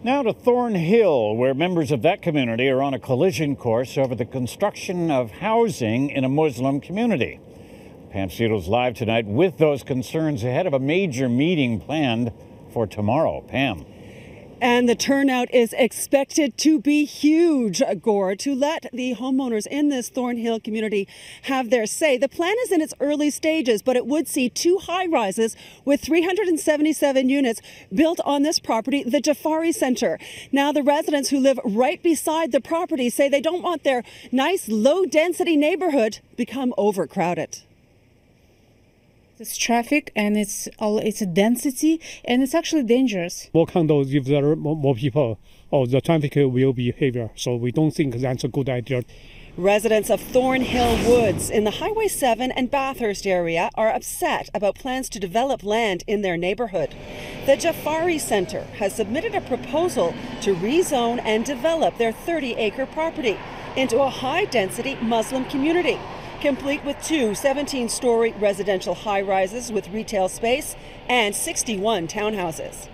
Now to Thornhill, where members of that community are on a collision course over the construction of housing in a Muslim community. Pam Seidl's live tonight with those concerns ahead of a major meeting planned for tomorrow. Pam. And the turnout is expected to be huge, Gore, to let the homeowners in this Thornhill community have their say. The plan is in its early stages, but it would see two high-rises with 377 units built on this property, the Jafari Center. Now, the residents who live right beside the property say they don't want their nice, low-density neighborhood become overcrowded. It's traffic and it's a density and it's actually dangerous. More condos, if there are more people, the traffic will be heavier. So we don't think that's a good idea. Residents of Thornhill Woods in the Highway 7 and Bathurst area are upset about plans to develop land in their neighborhood. The Jafari Center has submitted a proposal to rezone and develop their 30-acre property into a high-density Muslim community, complete with two 17-story residential high-rises with retail space and 61 townhouses.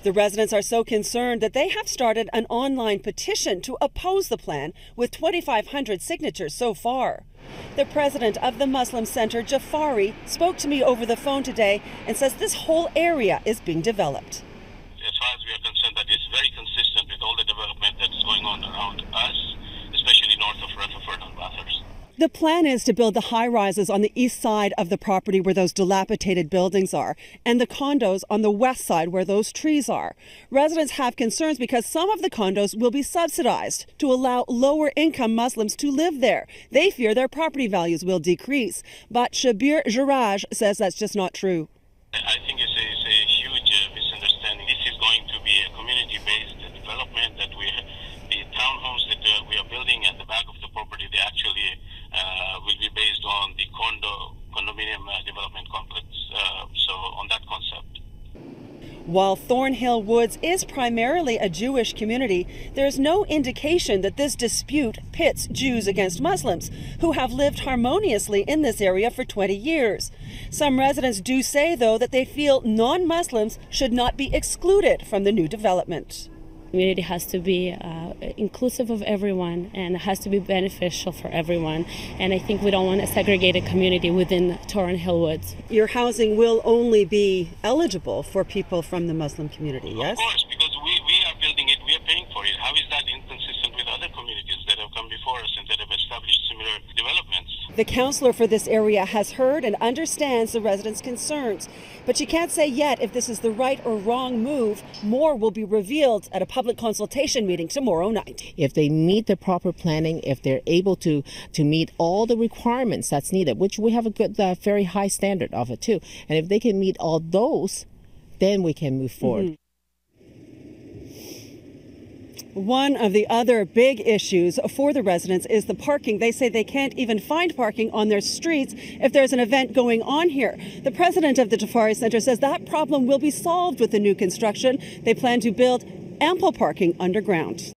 The residents are so concerned that they have started an online petition to oppose the plan with 2,500 signatures so far. The president of the Muslim Center, Jafari, spoke to me over the phone today and says this whole area is being developed. As far as we are concerned, that is very consistent with all the development that is going on around us, especially north of Rutherford and Bathurst. The plan is to build the high-rises on the east side of the property where those dilapidated buildings are, and the condos on the west side where those trees are. Residents have concerns because some of the condos will be subsidized to allow lower-income Muslims to live there. They fear their property values will decrease. But Shabir Jaraj says that's just not true. I think it's a huge misunderstanding. This is going to be a community-based development that the townhomes that we are building at the back of the property, they actually will be based on the condominium development complex, so on that concept. While Thornhill Woods is primarily a Jewish community, there's no indication that this dispute pits Jews against Muslims, who have lived harmoniously in this area for 20 years. Some residents do say, though, that they feel non-Muslims should not be excluded from the new development. Community has to be inclusive of everyone and has to be beneficial for everyone. And I think we don't want a segregated community within Thornhill Woods. Your housing will only be eligible for people from the Muslim community, yes? Of course, because we are building it, we are paying for it. How is that inconsistent with other communities that have come before us and that have established similar developments? The councillor for this area has heard and understands the residents' concerns, but she can't say yet if this is the right or wrong move. More will be revealed at a public consultation meeting tomorrow night. If they meet the proper planning, if they're able to meet all the requirements that's needed, which we have a good, very high standard of it too, and if they can meet all those, then we can move forward. One of the other big issues for the residents is the parking. They say they can't even find parking on their streets if there's an event going on here. The president of the Jafari Center says that problem will be solved with the new construction. They plan to build ample parking underground.